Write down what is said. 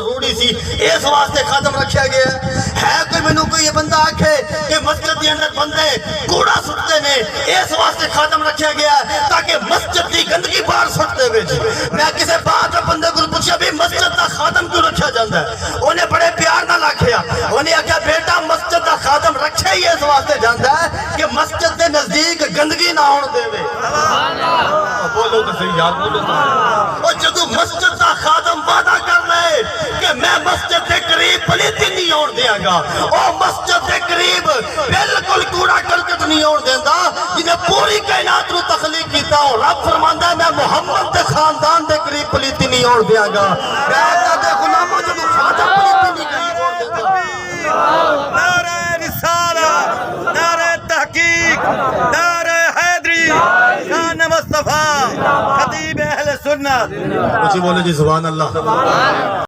रूढ़ी सी इस वास्ते खत्म रखा गया है। कोई मैनू कोई बंदा आखे कि मस्जिद के अंदर बंदे कूड़ा सुटते ने, इस वास्ते खत्म रखा गया ताकि मस्जिद की गंदगी बाहर सुटते वे। मैं किसी बात बंदे को पूछा भी मस्जिद का खादम क्यों रखा जाता है, उन्हें बड़े प्यार नाल आखिया, उन्हें आख्या बेटा मस्जिद का खादम रखा ही इस वास्ते जाता है कि मस्जिद के नजदीक गंदगी ना होने देवे। बोलो तो सही यार, बोलो तो। और जदों मस्जिद का खादम वादा कर ले कि मैं मस्जिद के करीब पलीती नहीं होने देंगा, और मस्जिद के करीब बिल्कुल कूड़ा करकट नहीं होने देंदा, जिन्हें पूरी कायनात को तखलीक किया हो। रब फरमांदा है मैं मुहम्मद के खानदान के करीब पलीती नहीं होने देंगा। मैं ते गुलामों जदों खादम पलीती नहीं होने देंदा। नारे रिसालत, नारे तहकीक, नारे हैदरी, शान मुस्तफा, खतीब अहले सुन्नत। बोले जी सुभान अल्लाह।